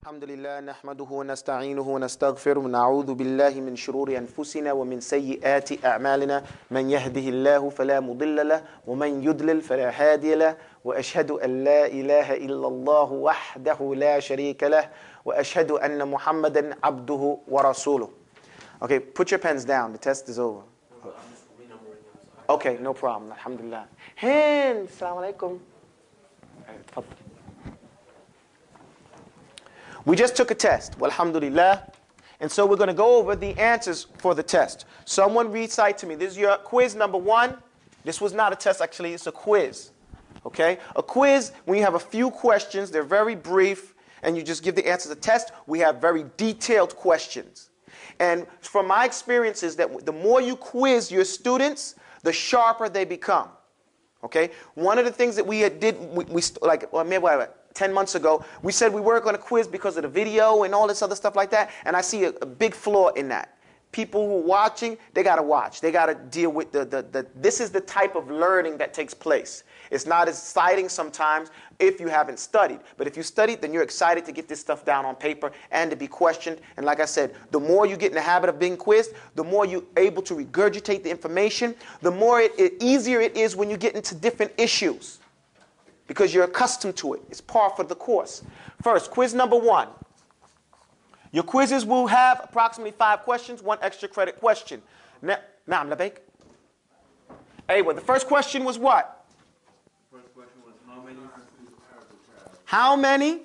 Alhamdulillah nahmaduhu wa nasta'inuhu wa nastaghfiruh wa na'udhu billahi min shururi anfusina wa min sayyiati a'malina man yahdihillahu fala mudilla lahu wa man yudlil fala hadiya lahu wa ashhadu an la ilaha illa Allah wahdahu la sharika lahu wa ashhadu anna Muhammadan abduhu wa rasuluh. Okay, put your pens down. The test is over. Okay, no problem. Alhamdulillah. Hands. Assalamu alaikum. We just took a test, alhamdulillah, and so we're going to go over the answers for the test. Someone recite to me. This is your quiz number 1. This was not a test, actually. It's a quiz. Okay? A quiz, when you have a few questions, they're very brief, and you just give the answers. A test, we have very detailed questions. And from my experience is that the more you quiz your students, the sharper they become. Okay? One of the things that we did, maybe 10 months ago, we said we weren't going to quiz because of the video and all this other stuff like that, and I see a big flaw in that. People who are watching, they got to watch. They got to deal with this is the type of learning that takes place. It's not as exciting sometimes if you haven't studied. But if you studied, then you're excited to get this stuff down on paper and to be questioned. And like I said, the more you get in the habit of being quizzed, the more you're able to regurgitate the information, the more easier it is when you get into different issues. Because you're accustomed to it. It's part of the course. First, quiz number 1. Your quizzes will have approximately 5 questions, 1 extra credit question. Naam, labaik. Well, the first question was what? First question was how many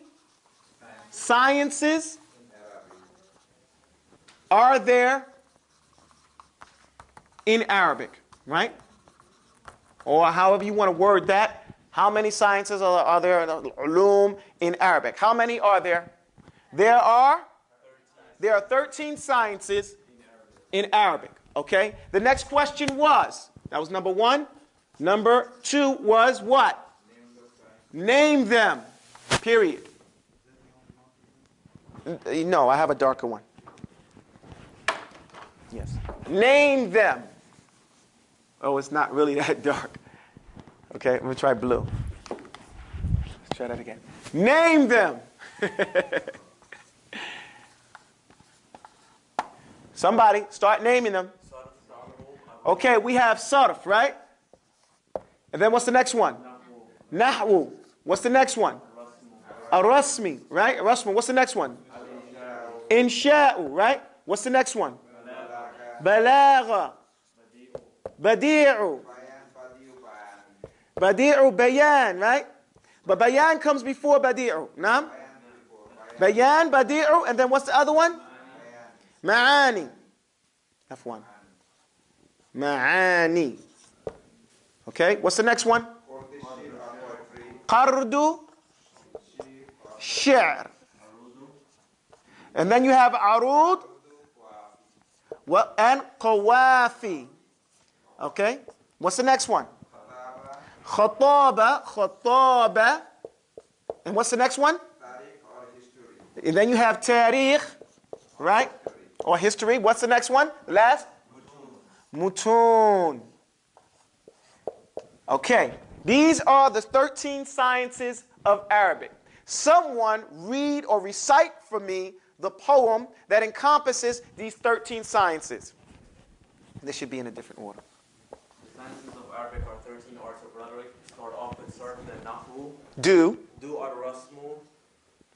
sciences are there in Arabic? Right? Or however you want to word that. How many sciences are there in ulum in Arabic? How many are there? There are 13 sciences in Arabic. Okay? The next question was, that was number 1. Number 2 was what? Name them. Period. No, I have a darker one. Yes. Name them. Oh, it's not really that dark. Okay, I'm going to try blue. Let's try that again. Name them. Somebody, start naming them. Okay, we have sarf, right? And then what's the next one? Nahwu. What's the next one? Ar-rasmi, right? Ar-rasmu. What's the next one? Insha'u, right? What's the next one? Balagha. Badi'u. Badi'u bayan, right? But bayan comes before badi'u. Naam? Bayan, badi'u, and then what's the other one? Ma'ani. That's one. Ma'ani. Okay, what's the next one? Qardu. Shi'r. And then you have arud. And qawafi. Okay, what's the next one? Khataba. And what's the next one? And then you have tarikh, right? Or history. What's the next one? Last? Mutun. Okay. These are the 13 sciences of Arabic. Someone read or recite for me the poem that encompasses these 13 sciences. This should be in a different order. The sciences of Arabic are 13 arts of rhetoric. Start off with sarf and nahwu. Do ar-rasmu.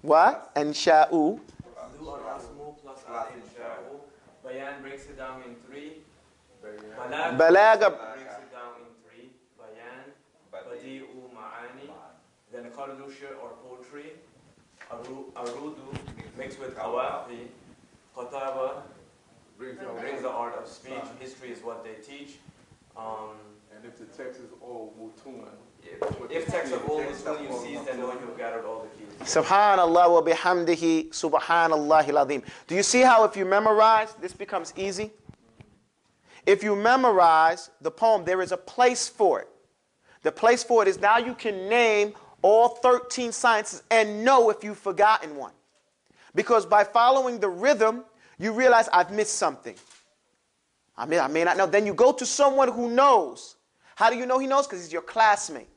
What? And sha'u. Do ar-rasmu plus al-insha'u. Bayan breaks it down in 3. Balagha breaks it down in 3. Bayan, badi'u, ma'ani. Then qardu, shi'r or poetry. Arudu mixed with qawafi. Khataba brings the art of speech. History is what they teach. And if the text is all mutun. If text of all mutun you seize, then know you've gathered all the keys. Subhanallah wa bihamdihi subhanallahil azim. Do you see how if you memorize, this becomes easy? If you memorize the poem, there is a place for it. The place for it is now you can name all 13 sciences and know if you've forgotten one. Because by following the rhythm, you realize I've missed something. I may not know. Then you go to someone who knows. How do you know he knows? Because he's your classmate.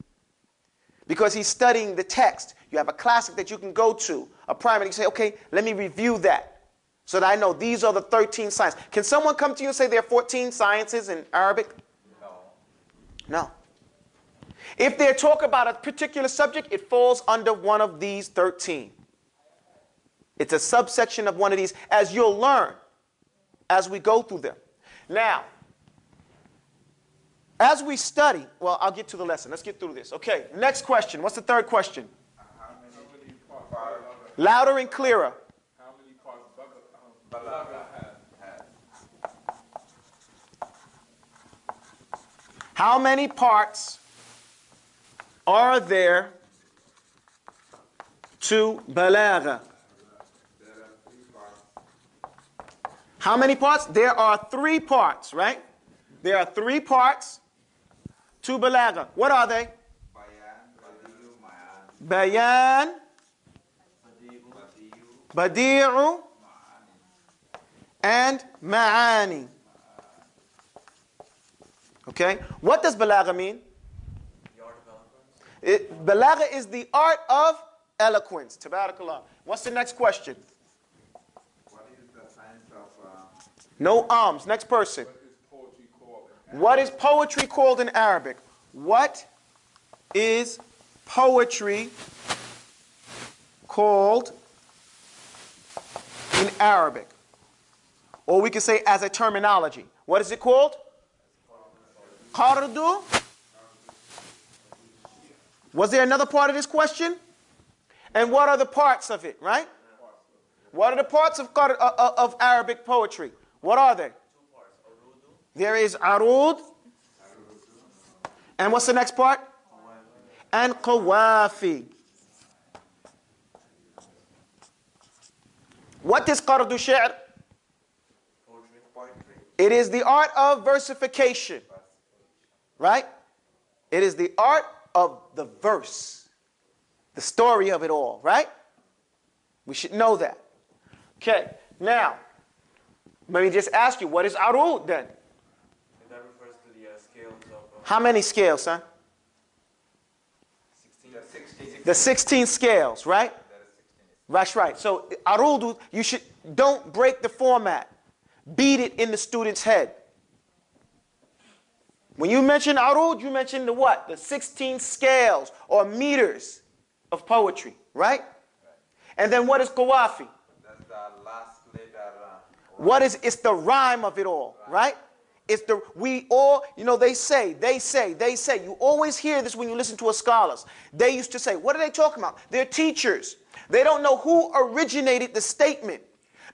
because he's studying the text. You have a classic that you can go to, a primer, and you say, okay, let me review that so that I know these are the 13 sciences. Can someone come to you and say there are 14 sciences in Arabic? No. If they talk about a particular subject, it falls under one of these 13. It's a subsection of one of these, as you'll learn as we go through them. Now, as we study, well, I'll get to the lesson. Let's get through this. Okay, next question. What's the third question? Louder and clearer. How many parts Balagha has? How many parts are there to Balagha? How many parts? There are 3 parts, right? There are 3 parts to Balagha. What are they? Bayan, Badi'u, and Ma'ani. Okay? What does Balagha mean? Balagha is the art of eloquence. Tabarakallah. What's the next question? What is the science of... No arms. Next person. What is poetry called in Arabic? What is poetry called in Arabic? Or we could say as a terminology. What is it called? Qardu. Was there another part of this question? And what are the parts of it, right? What are the parts of Arabic poetry? What are they? There is arud. And what's the next part? And qawafi. What is qardu shi'r? It is the art of versification. Right? It is the art of the verse. The story of it all, right? We should know that. Okay, now, let me just ask you, what is arud then? That refers to the scales of... How many scales, son? 16. The 16 scales, right? That's right. So, arud, don't break the format. Beat it in the student's head. When you mention arud, you mention the what? The 16 scales or meters of poetry, right? And then what is qawafi? That's the last letter. What is, it's the rhyme of it all, right? It's the, we all, they say. You always hear this when you listen to a scholars. They used to say, what are they talking about? They're teachers. They don't know who originated the statement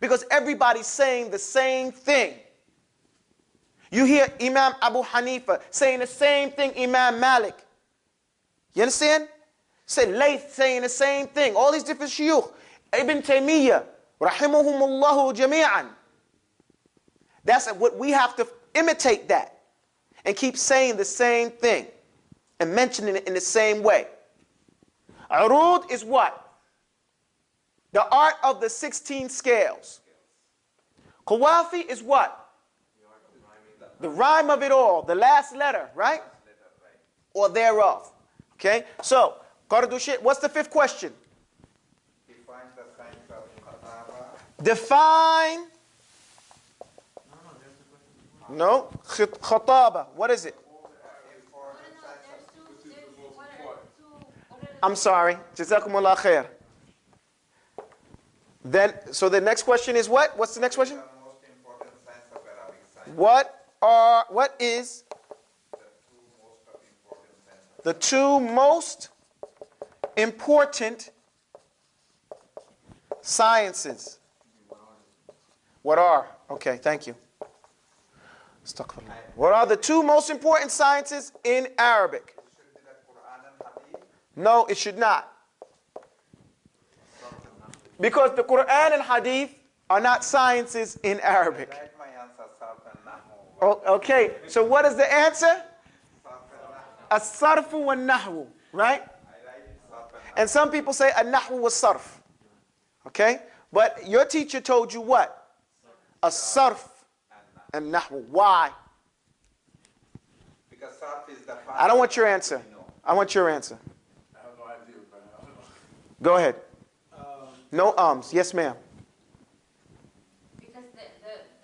because everybody's saying the same thing. You hear Imam Abu Hanifa saying the same thing Imam Malik. You understand? Say Layth saying the same thing. All these different shuyukh. Ibn Taymiyyah, rahimahumullahu jami'an. That's what we have to imitate that and keep saying the same thing and mentioning it in the same way. Arud is what? The art of the 16 scales. Qawafi is what? The rhyme of it all, the last letter, right? Or thereof. Okay? So, qardu shi'r. What's the 5th question? Define the science of khataba. Define. No. Khataba. What is it? I'm sorry. Jazakumullah khair. Then, so the next question is what? What's the next question? The most important science of Arabic science. What is the 2 most important sciences? What are? Okay, thank you. What are the 2 most important sciences in Arabic? No, it should not. Because the Quran and Hadith are not sciences in Arabic. Oh, okay, so what is the answer? As-sarfu wa-nahwu, right? And some people say an-nahwu was-sarf. Okay? But your teacher told you what? As-sarf and nahwu. Why? Because sarf is the I don't want your answer. I want your answer. Go ahead. No ums. Yes, ma'am. Because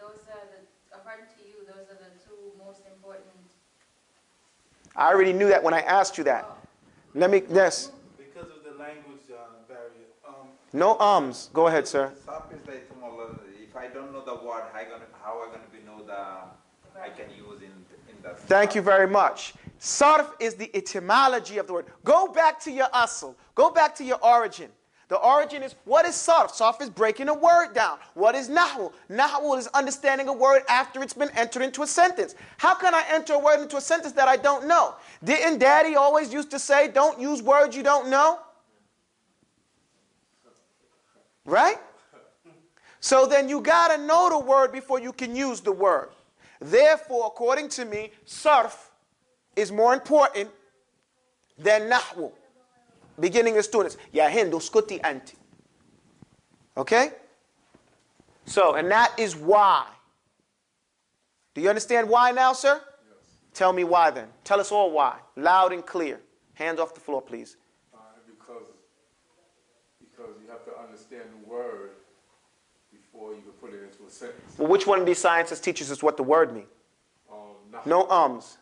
those are according to you, those are the two most important. I already knew that when I asked you that. Yes. Because of the language barrier. No ums. Go ahead, sir. Sarf is the etymology. If I don't know the word, how I gonna be know the I can use in the. Thank you very much. Sarf is the etymology of the word. Go back to your asl. Go back to your origin. The origin is, what is sarf? Sarf is breaking a word down. What is nahwu? Nahwu is understanding a word after it's been entered into a sentence. How can I enter a word into a sentence that I don't know? Didn't Daddy always used to say, don't use words you don't know? Right? So then you got to know the word before you can use the word. Therefore, according to me, sarf is more important than nahwu. Beginning the students. Ya hindu skuti anti. Okay? So, and that is why. Do you understand why now, sir? Yes. Tell me why then. Tell us all why. Loud and clear. Hands off the floor, please. Because you have to understand the word before you can put it into a sentence. Well, which one of these scientists teaches us what the word means? Nahwu. No ums.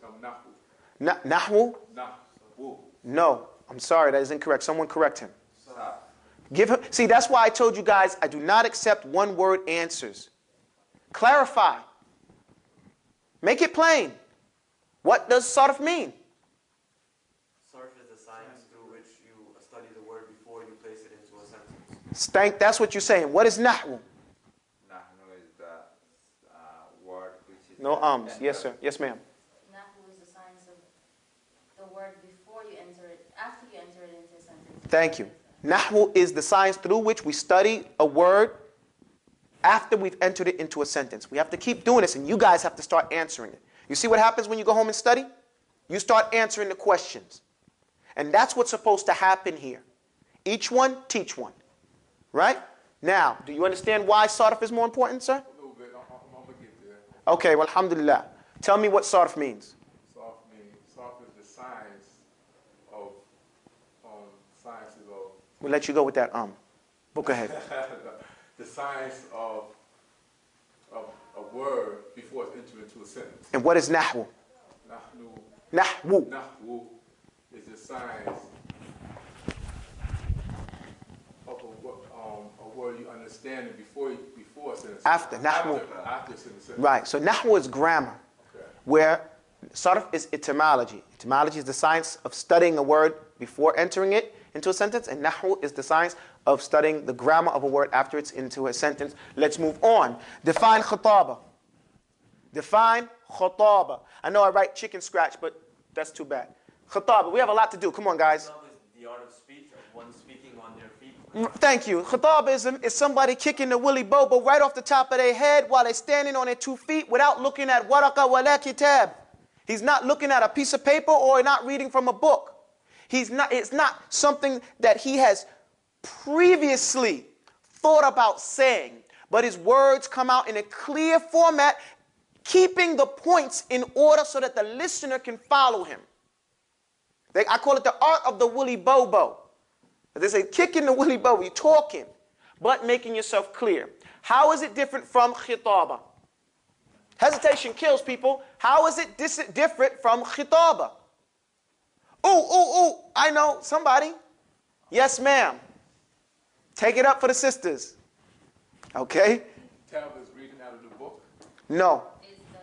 Nahwu. Nahwu? Nahwu. No. I'm sorry, that is incorrect. Someone correct him. Sarf. Give him. See, that's why I told you guys I do not accept one-word answers. Clarify. Make it plain. What does sarf mean? Sarf is the science through which you study the word before you place it into a sentence. That's what you're saying. What is nahwu? Nahnu is the word which is. No ums. Yes, sir. Yes, ma'am. Nahwu is the science of the word before you enter it, after you enter it into a sentence. Thank you. Nahwu is the science through which we study a word after we've entered it into a sentence. We have to keep doing this, and you guys have to start answering it. You see what happens when you go home and study? You start answering the questions. And that's what's supposed to happen here. Each one, teach one. Right? Now, do you understand why sarf is more important, sir? A little bit. I'm going to get there. Okay, well, alhamdulillah. Tell me what sarf means. Sarf is the science of sciences of. We'll let you go with that But go ahead. The science of a word before it's entered into a sentence. And what is nahwu? Nahwu. Nahwu is the science of a word you understand it before a sentence. After, nahwu. After a sentence. Right, so nahwu is grammar, where sarf is etymology. Etymology is the science of studying a word before entering it into a sentence, and nahwu is the science of studying the grammar of a word after it's into a sentence. Let's move on. Define khataba. Define khataba. I know I write chicken scratch, but that's too bad. Khataba, we have a lot to do. Come on, guys. Khatab is the art of speech, of one speaking on their feet. Thank you. Khatabism is somebody kicking the willy bobo right off the top of their head while they're standing on their 2 feet without looking at waraqa wala kitab. He's not looking at a piece of paper or not reading from a book. It's not something that he has previously thought about saying, but his words come out in a clear format, keeping the points in order so that the listener can follow him. I call it the art of the willy bobo. They say kicking the willy bobo, you're talking, but making yourself clear. How is it different from khitaba? Hesitation kills people. How is it different from khitaba? Ooh, I know somebody. Yes, ma'am. Take it up for the sisters. Okay? Tab is reading out of the book. No. Is the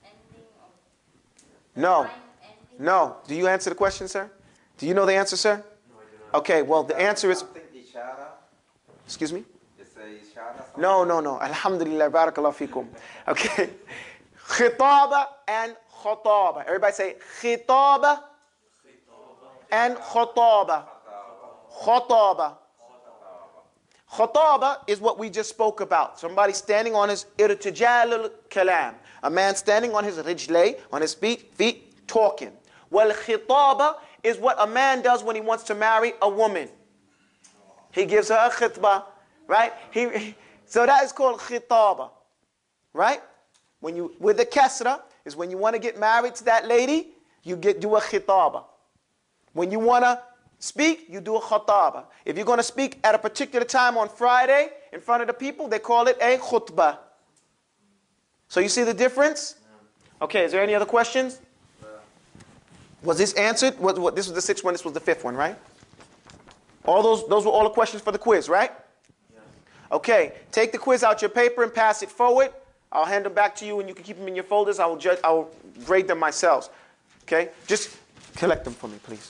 ending of No. line ending? No. Do you answer the question, sir? Do you know the answer, sir? No, I do not. Okay, well, the answer is... Something ishara. Excuse me? It's a ishara. No. Alhamdulillah, barakallahu fikum. Okay. Khitaba and khataba. Everybody say khitaba and khataba. Khataba. Khataba is what we just spoke about. Somebody standing on his irtijal al-kalam. A man standing on his rijlay, on his feet, talking. Well, khitaba is what a man does when he wants to marry a woman. He gives her a khitbah, right? So that is called khitaba, right? When you, with the kasra, is when you want to get married to that lady, you do a khitaba. When you want to speak, you do a khataba. If you're going to speak at a particular time on Friday in front of the people, they call it a khutbah. So you see the difference? Okay, is there any other questions? Was this answered? This was the sixth one, this was the fifth one, right? All those were all the questions for the quiz, right? Okay, take the quiz out your paper and pass it forward. I'll hand them back to you and you can keep them in your folders. I will grade them myself. Okay, just collect them for me, please.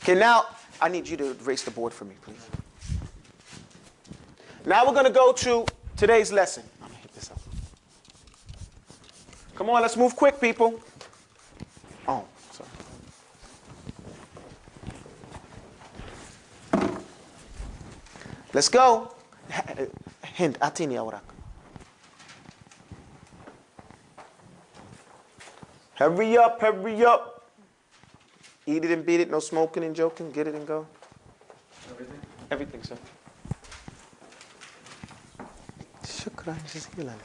Okay, now I need you to erase the board for me, please. Now we're going to go to today's lesson. I'm going to hit this up. Come on, let's move quick, people. Oh, sorry. Let's go. Hind, atini awrak. Hurry up, hurry up. Eat it and beat it, no smoking and joking. Get it and go. Everything? Everything, sir. Shukran jazilan.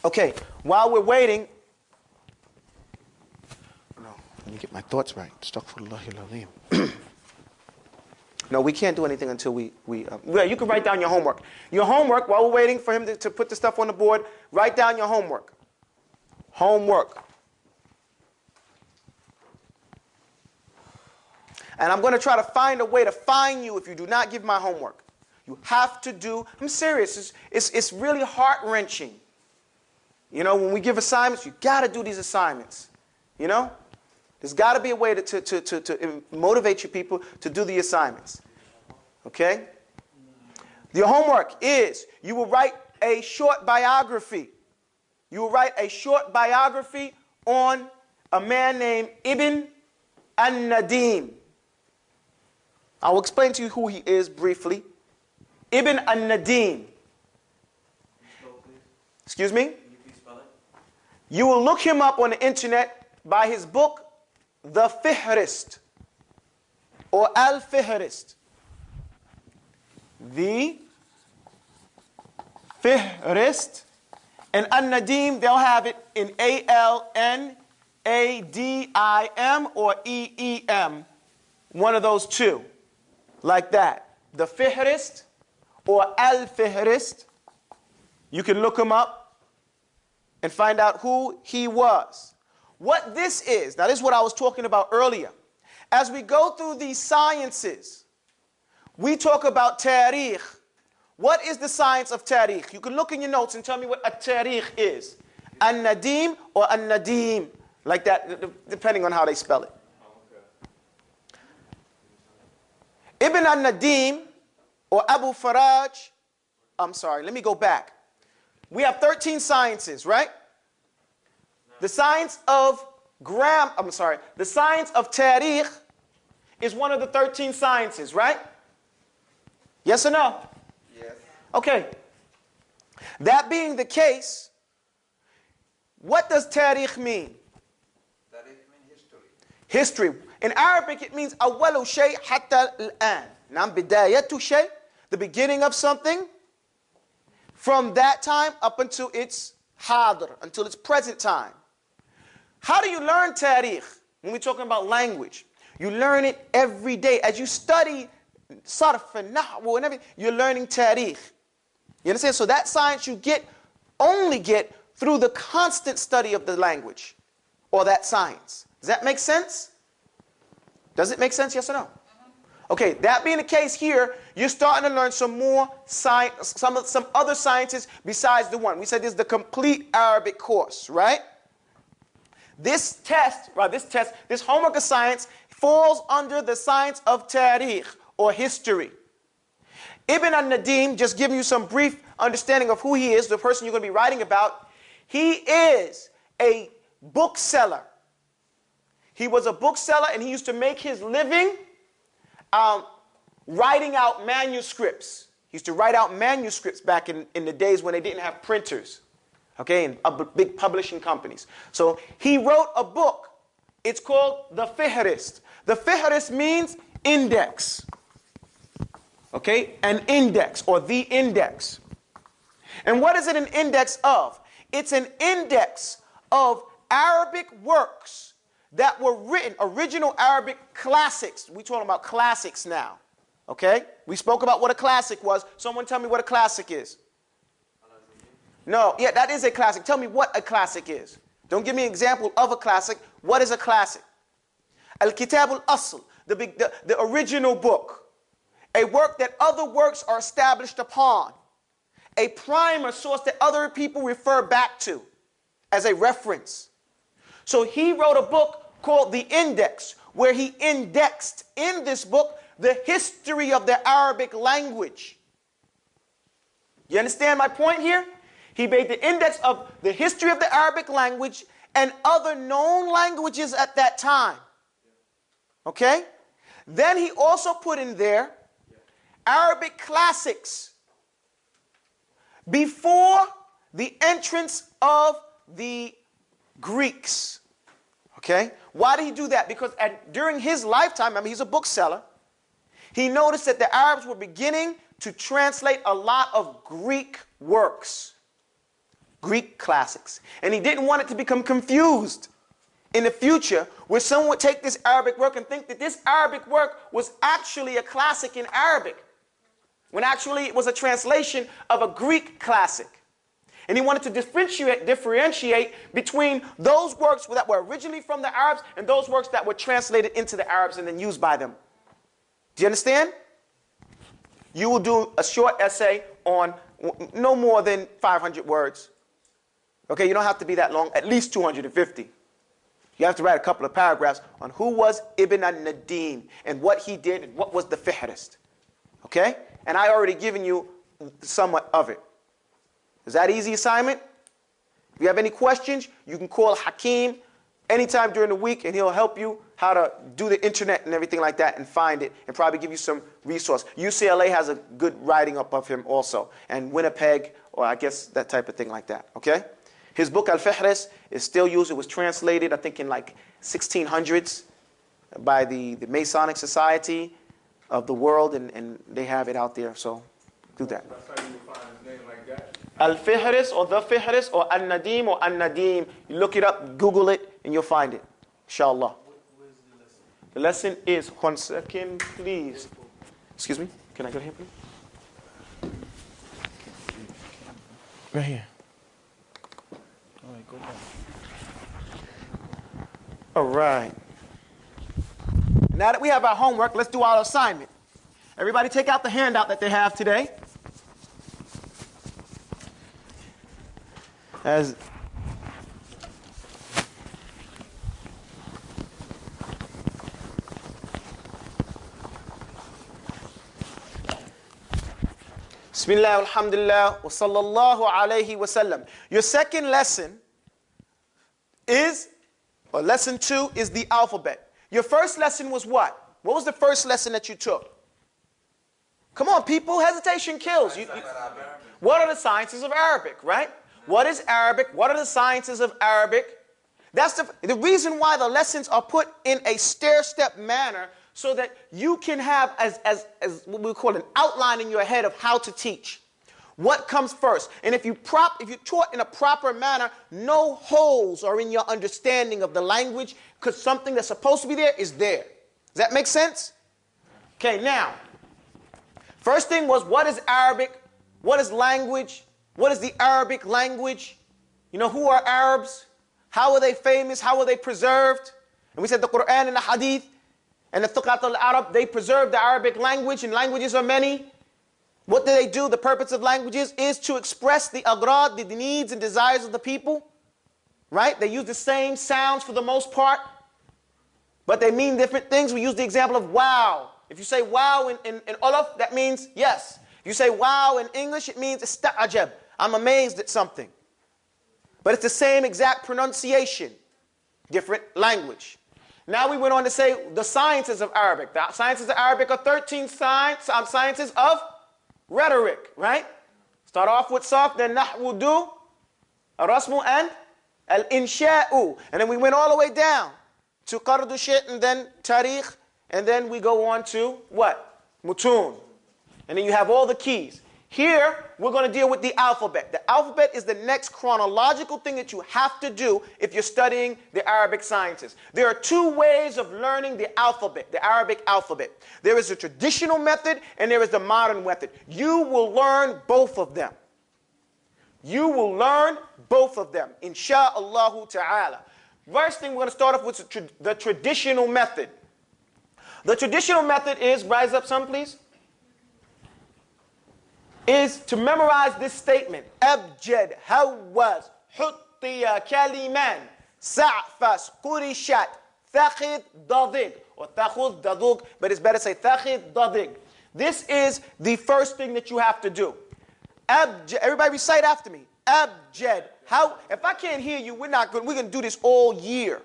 Okay, while we're waiting, no, let me get my thoughts right. Astaghfirullahil azim. No, we can't do anything until yeah, you can write down your homework. Your homework, while we're waiting for him to put the stuff on the board, write down your homework. Homework. And I'm going to try to find a way to fine you if you do not give my homework. You have to do, I'm serious, it's really heart-wrenching. You know, when we give assignments, you got to do these assignments. You know? There's got to be a way to motivate you people to do the assignments. Okay? Your homework is you will write a short biography. You will write a short biography on a man named Ibn al-Nadim. I will explain to you who he is briefly. Ibn al-Nadim. Excuse me? You will look him up on the internet by his book, The Fihrist, or Al-Fihrist. The Fihrist. And An-Nadim, they'll have it in A-L-N-A-D-I-M or E-E-M. One of those two. Like that. The Fihrist or Al-Fihrist. You can look him up and find out who he was. What this is, now this is what I was talking about earlier. As we go through these sciences, we talk about tarikh. What is the science of tarikh? You can look in your notes and tell me what a tarikh is. An-Nadim or An-Nadim, like that, depending on how they spell it. Ibn al-Nadim or Abu Faraj, I'm sorry, let me go back. We have 13 sciences, right? The science of the science of tarikh is one of the 13 sciences, right? Yes or no? Yes. Okay. That being the case, what does tarikh mean? Tarikh means history. History. In Arabic, it means awwalu shay hatta al-an. Nam bidayatu shay, the beginning of something, from that time up until its hadr, until its present time. How do you learn tarikh? When we're talking about language, you learn it every day. As you study sarf and nahwu and everything, you're learning tarikh. You understand? So that science you only get through the constant study of the language or that science. Does that make sense? Does it make sense, yes or no? Okay, that being the case here, you're starting to learn some more science, some other sciences besides the one. We said this is the complete Arabic course, right? This homework of science falls under the science of tarikh or history. Ibn al-Nadim, just giving you some brief understanding of who he is, the person you're going to be writing about. He is a bookseller. He was a bookseller and he used to make his living writing out manuscripts. He used to write out manuscripts back in the days when they didn't have printers, okay, and big publishing companies. So he wrote a book. It's called The Fihrist. The Fihrist means index, okay, an index or the index. And what is it an index of? It's an index of Arabic works that were written, original Arabic classics. We're talking about classics now. Okay? We spoke about what a classic was. Someone tell me what a classic is. No, yeah, that is a classic. Tell me what a classic is. Don't give me an example of a classic. What is a classic? Al-Kitab al-Asl, the original book. A work that other works are established upon. A primer source that other people refer back to as a reference. So he wrote a book called The Index, where he indexed in this book the history of the Arabic language. You understand my point here? He made the index of the history of the Arabic language and other known languages at that time. Okay? Then he also put in there Arabic classics before the entrance of the Greeks. Okay? Why did he do that? Because during his lifetime, I mean, he's a bookseller, he noticed that the Arabs were beginning to translate a lot of Greek works, Greek classics. And he didn't want it to become confused in the future where someone would take this Arabic work and think that this Arabic work was actually a classic in Arabic, when actually it was a translation of a Greek classic. And he wanted to differentiate between those works that were originally from the Arabs and those works that were translated into the Arabs and then used by them. Do you understand? You will do a short essay on no more than 500 words. Okay, you don't have to be that long, at least 250. You have to write a couple of paragraphs on who was Ibn al-Nadim and what he did and what was the Fihrist. Okay? And I already given you somewhat of it. Is that easy assignment? If you have any questions, you can call Hakeem anytime during the week and he'll help you how to do the internet and everything like that and find it and probably give you some resource. UCLA has a good writing up of him also, and Winnipeg, or I guess that type of thing like that. Okay? His book Al-Fihrist is still used. It was translated, I think, in like 1600s by the Masonic Society of the world, and they have it out there, so do that. That's how you find his name like that. Al-Fihrist or the Fihrist or Al-Nadim or Al-Nadim. You look it up, Google it, and you'll find it. Inshallah. Where's the lesson? The lesson is, 1 second, please. Excuse me, can I go here, please? Right here. All right, go down. All right. Now that we have our homework, let's do our assignment. Everybody take out the handout that they have today. As Bismillah, alhamdulillah, wa sallallahu alayhi wa sallam. Your second lesson is, or lesson 2 is the alphabet. Your first lesson was what? What was the first lesson that you took? Come on, people, hesitation kills. What are the sciences of Arabic, right? What is Arabic? What are the sciences of Arabic? That's the reason why the lessons are put in a stair-step manner, so that you can have as what we call an outline in your head of how to teach. What comes first? And if you're taught in a proper manner, no holes are in your understanding of the language, because something that's supposed to be there is there. Does that make sense? Okay, now, first thing was, what is Arabic? What is language? What is the Arabic language? You know, who are Arabs? How are they famous? How are they preserved? And we said the Quran and the Hadith and the Thuqat al-Arab, they preserve the Arabic language, and languages are many. What do? The purpose of languages is to express the agrad, the needs and desires of the people. Right? They use the same sounds for the most part, but they mean different things. We use the example of wow. If you say wow in Olaf, that means yes. If you say wow in English, it means ista'ajab. I'm amazed at something. But it's the same exact pronunciation, different language. Now we went on to say the sciences of Arabic. The sciences of Arabic are 13 sciences of rhetoric, right? Start off with sarf, then nahwu, du, rasmu, and al-insha'u. And then we went all the way down to qardu shit, and then tarikh, and then we go on to what? Mutun. And then you have all the keys. Here, we're going to deal with the alphabet. The alphabet is the next chronological thing that you have to do if you're studying the Arabic sciences. There are two ways of learning the alphabet, the Arabic alphabet. There is a traditional method and there is the modern method. You will learn both of them. You will learn both of them, insha'Allah ta'ala. First thing, we're going to start off with the traditional method. The traditional method is, rise up some please, is to memorize this statement. Abjad, hawaz, huttiya, kaliman, sa'fas, qurishat, thaqid, dadig, or thaqud, dadug, but it's better to say thaqid, dadig. This is the first thing that you have to do. Abjad, everybody recite after me. Abjad. How? If I can't hear you, we're going to do this all year.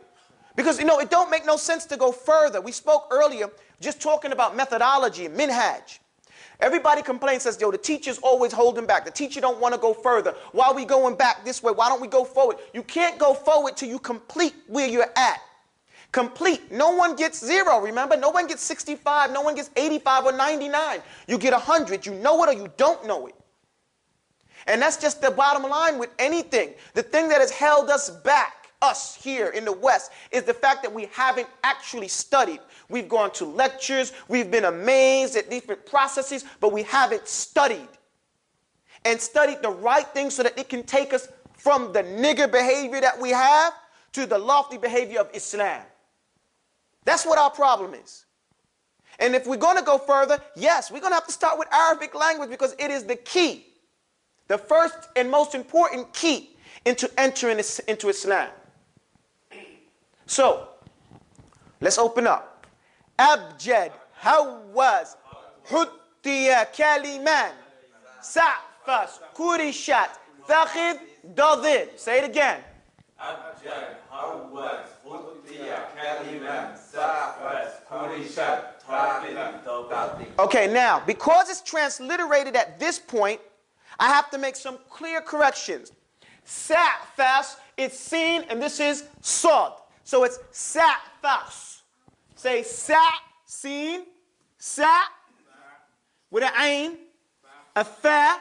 Because, it don't make no sense to go further. We spoke earlier just talking about methodology and minhaj. Everybody complains, says, the teacher's always holding back. The teacher don't want to go further. Why are we going back this way? Why don't we go forward? You can't go forward till you complete where you're at. Complete. No one gets 0, remember? No one gets 65. No one gets 85 or 99. You get 100. You know it or you don't know it. And that's just the bottom line with anything. The thing that has held us back, us here in the West, is the fact that we haven't actually studied. We've gone to lectures, we've been amazed at different processes, but we haven't studied. And studied the right things so that it can take us from the nigger behavior that we have to the lofty behavior of Islam. That's what our problem is. And if we're going to go further, yes, we're going to have to start with Arabic language because it is the key. The first and most important key into entering into Islam. So, let's open up. Abjad, hawaz, huttiya, kaliman, sa'fas, kurishat, thaqid, dadig. Say it again. Abjad, hawaz, huttiya, kaliman, sa'fas, kurishat, thaqid, dadig. Okay, now, because it's transliterated at this point, I have to make some clear corrections. Sa'fas, it's seen, and this is sod. So it's sa'fas. Say sa, seen, sa, with an ain, a fa,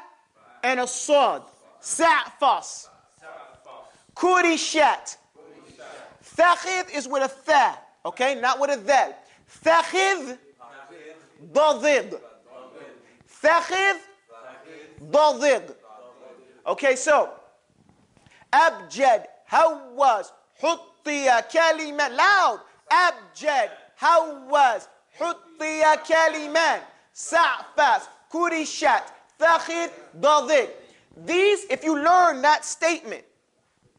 and a sod. Sa'fas. Kurishat. Thaqid is with a tha, okay, not with a dhal. Thaqid, dadig. Thaqid, dadig. Okay, so abjad, hawaz, huttiya, kaliman. Loud. Abjad, hawaz, huttiya, kaliman, sa'fas, kurishat, thaqid, dadig. These, if you learn that statement,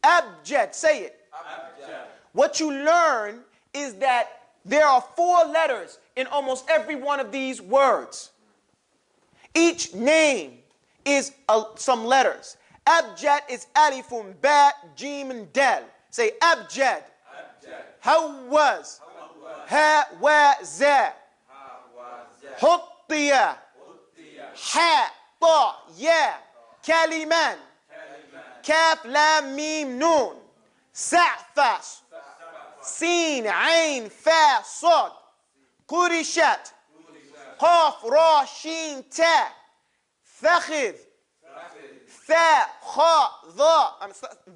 abjad, say it. Abjad. What you learn is that there are 4 letters in almost every one of these words. Each name is some letters. Abjad is alifun, ba, jim, and dal. Say abjad. Hawaz. Ha, wa, za. Huttiya. Ha, ta, ya. Kaliman. Kaf, lam, mim, nun. Sa'fas. Sin, ain, fa, sad. Kurishat. Qaf, ra, shin, ta. Thaqid. Tha, kha, dha.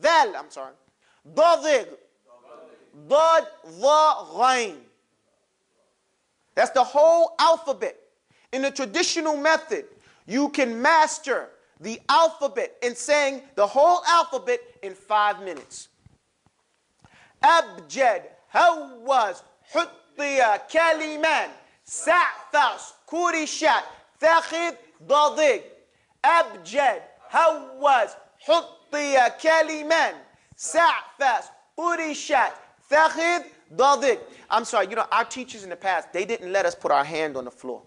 Dhal, I'm sorry. Dadig. Dad, dha, ghain. That's the whole alphabet. In the traditional method, you can master the alphabet in saying the whole alphabet in 5 minutes. Abjad, hawaz, huttiya, kaliman, sa'fas, kurishat, thaqid, dadig. Abjad, hawaz, huttiya, kaliman, sa'fas, kurishat, thaqid, dadig. I'm sorry, our teachers in the past, they didn't let us put our hand on the floor.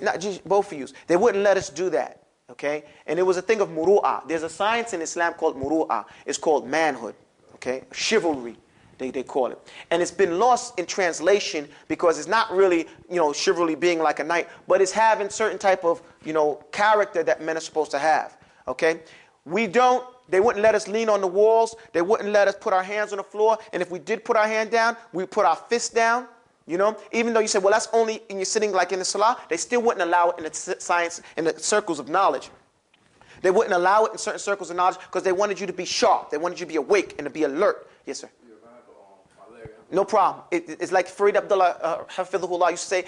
Not just both of you. They wouldn't let us do that. Okay? And it was a thing of muru'ah. There's a science in Islam called muru'ah. It's called manhood. Okay? Chivalry, they call it. And it's been lost in translation because it's not really, chivalry being like a knight, but it's having certain type of, character that men are supposed to have. Okay? They wouldn't let us lean on the walls. They wouldn't let us put our hands on the floor. And if we did put our hand down, we put our fist down. You know, even though you say, well, that's only and you're sitting like in the salah, they still wouldn't allow it in the science, in the circles of knowledge. They wouldn't allow it in certain circles of knowledge because they wanted you to be sharp. They wanted you to be awake and to be alert. Yes, sir. No problem. It's like Farid Abdullah, Hafidhullah used to say,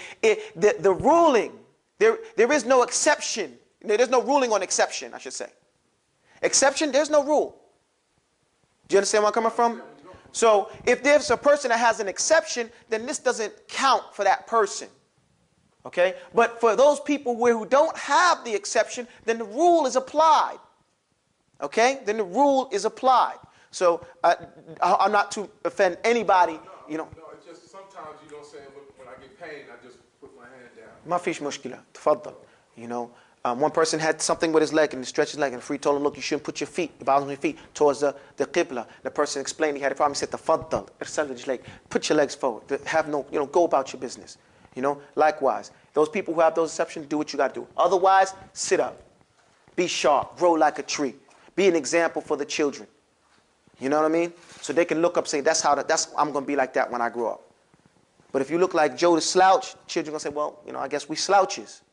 the ruling, there is no exception. There's no ruling on exception, I should say. Exception, there's no rule. Do you understand where I'm coming from? So if there's a person that has an exception, then this doesn't count for that person. Okay? But for those people who don't have the exception, then the rule is applied. Okay? Then the rule is applied. So I'm not to offend anybody, you know. No, it's just sometimes you don't say, when I get pain, I just put my hand down. ما فيش مشكلة. تفضل. You know. One person had something with his leg and he stretched his leg and the Free told him, look, you shouldn't put your feet, the bottom of your feet, towards the qibla. The person explained he had a problem. He said, tafaddal, put your legs forward. Have no, you know, go about your business. You know, likewise, those people who have those exceptions, do what you got to do. Otherwise, sit up. Be sharp. Grow like a tree. Be an example for the children. You know what I mean? So they can look up and say, I'm going to be like that when I grow up. But if you look like Joe the slouch, children are going to say, well, you know, I guess we slouches.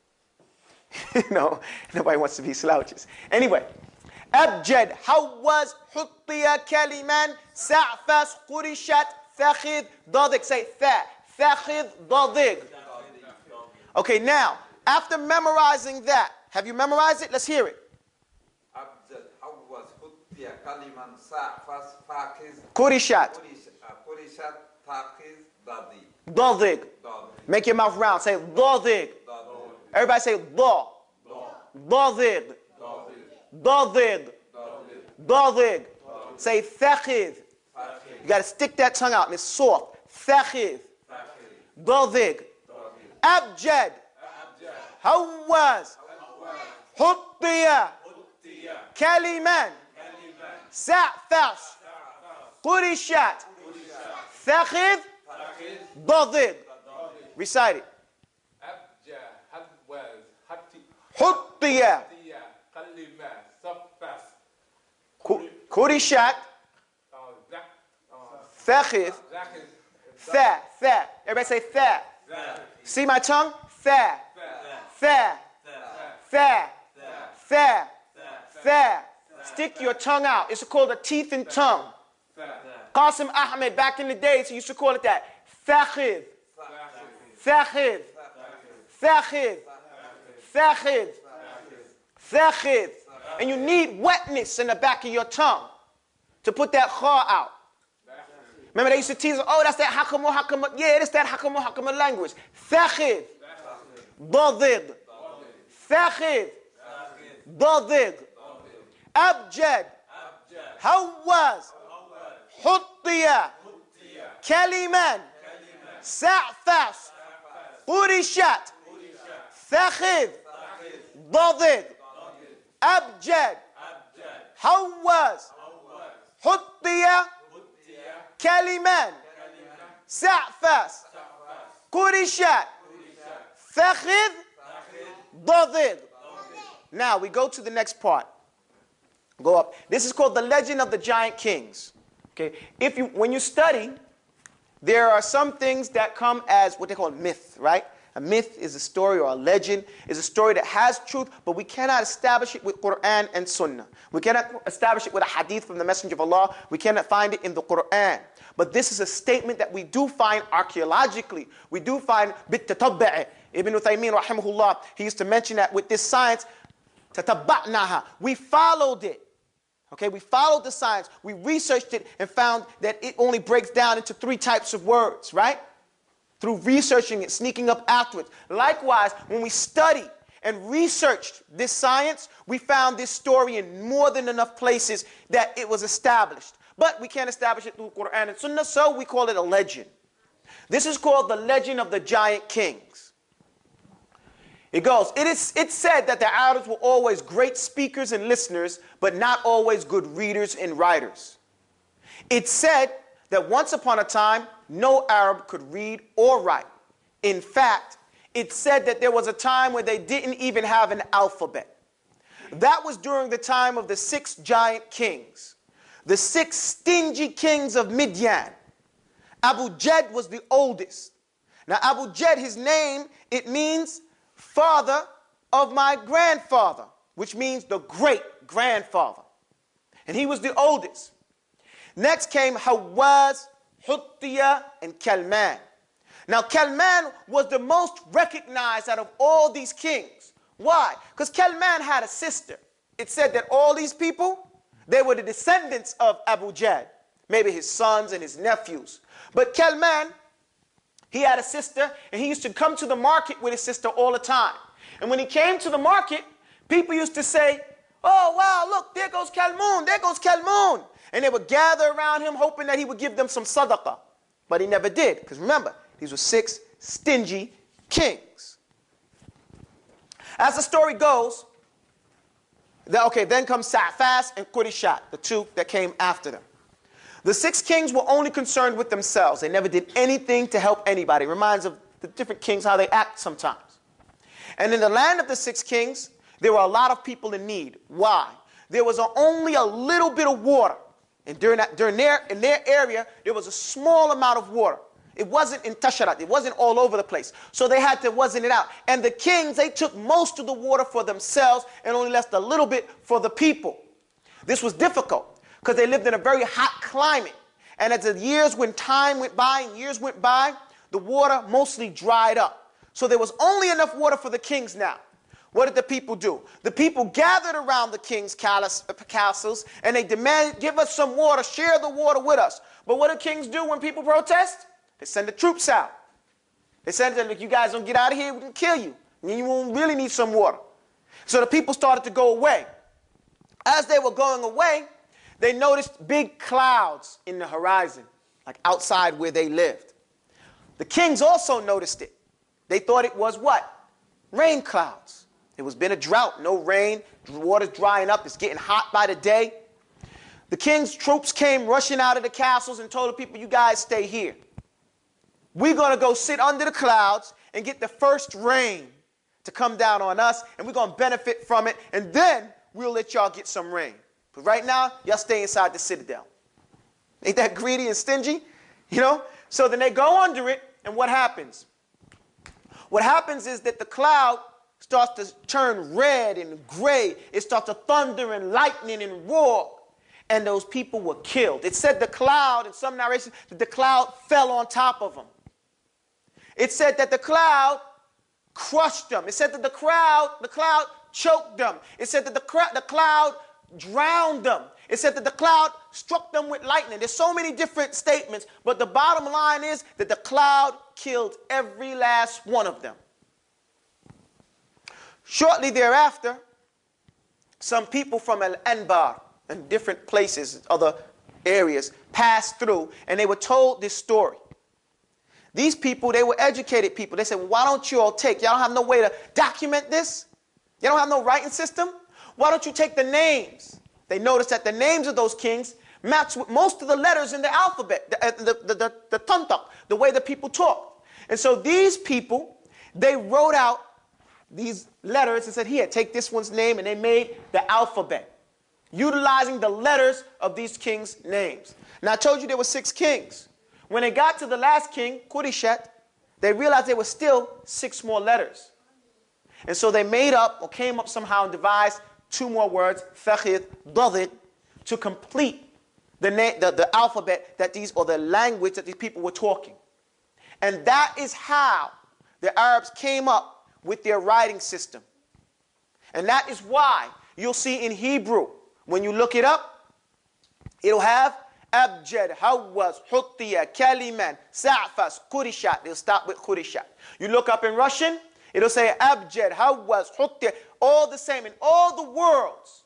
You know, nobody wants to be slouches. Anyway, Abjad, how was Huttiya Kaliman, Sa'fas, Qurishat, Fakhid, Dadig. Say Fakhid, Dadig. Okay, now, after memorizing that, have you memorized it? Let's hear it. Abjad, how was Huttiya Kaliman, Sa'fas, Fakhid, Qurishat, Fakhid, Dadig. Dadig. Make your mouth round. Say Dadig. Everybody say da. Dadig. Dadig. Dadig. Say fakhid. You got to stick that tongue out and it's soft. Fakhid. Dadig. Abjad. How was Huttiya Kaliman Sa'fas Qurishat Fakhid Dadig. Recite it. Huttiya Qurishat Fakhid Tha. Everybody say tha. See my tongue? Tha. Tha. Tha. Tha. Tha. Stick your tongue out. It's called a teeth and tongue. Qasim Ahmed back in the days he used to call it that. Fakhid. Fakhid. Fakhid. Fakhid. Fakhid. And you need wetness in the back of your tongue to put that kha out. Remember they used to tease, oh, that's that hakamu. Yeah, it's that hakamu language. Fakhid. Dadig. Fakhid. Dadig. Abjad. How was Huttiya Kaliman Sa'fas Qurishat Fakhid Dadig. Abjad. How was Huttiya Kaliman Sa'fas Qurishat Fakhid Dadig. Now we go to the next part. Go up. This is called the Legend of the Giant Kings. Okay. When you study, there are some things that come as what they call myth, right? A myth is a story, or a legend is a story that has truth, but we cannot establish it with Quran and Sunnah. We cannot establish it with a hadith from the Messenger of Allah. We cannot find it in the Quran. But this is a statement that we do find archaeologically. We do find bit-tatabba'i. Ibn Uthaymeen, rahimahullah, he used to mention that with this science, tatabba'naha. We followed it. Okay, we followed the science. We researched it and found that it only breaks down into 3 types of words, right? Through researching it, sneaking up afterwards. Likewise, when we studied and researched this science, we found this story in more than enough places that it was established. But we can't establish it through Quran and Sunnah, so we call it a legend. This is called the Legend of the Giant Kings. It goes, it's said that the Arabs were always great speakers and listeners, but not always good readers and writers. It's said that once upon a time, no Arab could read or write. In fact, it's said that there was a time where they didn't even have an alphabet. That was during the time of the 6 giant kings, the 6 stingy kings of Midian. Abu Jad was the oldest. Now Abu Jad, his name, it means father of my grandfather, which means the great grandfather. And he was the oldest. Next came Hawaz, Huttiya, and Kalman. Now Kalman was the most recognized out of all these kings. Why? Because Kalman had a sister. It said that all these people, they were the descendants of Abu Jad, maybe his sons and his nephews. But Kalman, he had a sister, and he used to come to the market with his sister all the time. And when he came to the market, people used to say, oh, wow, look, there goes Kalmun, there goes Kalmun. And they would gather around him hoping that he would give them some sadaqah. But he never did, because remember, these were 6 stingy kings. As the story goes, then comes Sa'fas and Qurishat, the 2 that came after them. The 6 kings were only concerned with themselves. They never did anything to help anybody. It reminds of the different kings, how they act sometimes. And in the land of the 6 kings, there were a lot of people in need. Why? There was only a little bit of water. And in their area, there was a small amount of water. It wasn't in Tasharat. It wasn't all over the place. So they had to wazen it out. And the kings, they took most of the water for themselves and only left a little bit for the people. This was difficult because they lived in a very hot climate. And as the years, when time went by and years went by, the water mostly dried up. So there was only enough water for the kings now. What did the people do? The people gathered around the king's castles and they demanded, give us some water, share the water with us. But what do kings do when people protest? They send the troops out. They said, look, you guys don't get out of here, we can kill you. And you won't really need some water. So the people started to go away. As they were going away, they noticed big clouds in the horizon, like outside where they lived. The kings also noticed it. They thought it was what? Rain clouds. It was been a drought, no rain, water's drying up, it's getting hot by the day. The king's troops came rushing out of the castles and told the people, you guys stay here. We're going to go sit under the clouds and get the first rain to come down on us, and we're going to benefit from it, and then we'll let y'all get some rain. But right now, y'all stay inside the citadel. Ain't that greedy and stingy? You know? So then they go under it, and what happens? What happens is that the cloud starts to turn red and gray. It starts to thunder and lightning and roar. And those people were killed. It said the cloud, in some narrations, that the cloud fell on top of them. It said that the cloud crushed them. It said that the cloud choked them. It said that the cloud drowned them. It said that the cloud struck them with lightning. There's so many different statements, but the bottom line is that the cloud killed every last one of them. Shortly thereafter, some people from Al-Anbar and different places, other areas, passed through, and they were told this story. These people, they were educated people. They said, well, why don't you all y'all don't have no way to document this? You don't have no writing system? Why don't you take the names? They noticed that the names of those kings matched with most of the letters in the alphabet, the tantak, the way that people talk. And so these people, they wrote out these letters and said, here, take this one's name, and they made the alphabet, utilizing the letters of these kings' names. Now, I told you there were 6 kings. When they got to the last king, Qurishat, they realized there were still 6 more letters. And so they made up, or came up somehow and devised 2 more words, fakhid, dadid, to complete the alphabet that or the language that these people were talking. And that is how the Arabs came up with their writing system. And that is why you'll see in Hebrew, when you look it up, it'll have Abjad, Hawaz, Huttiya, Kaliman, Sa'fas, Qurishat. They'll start with Qurishat. You look up in Russian, it'll say Abjad, Hawaz, Huttiya, all the same. In all the worlds,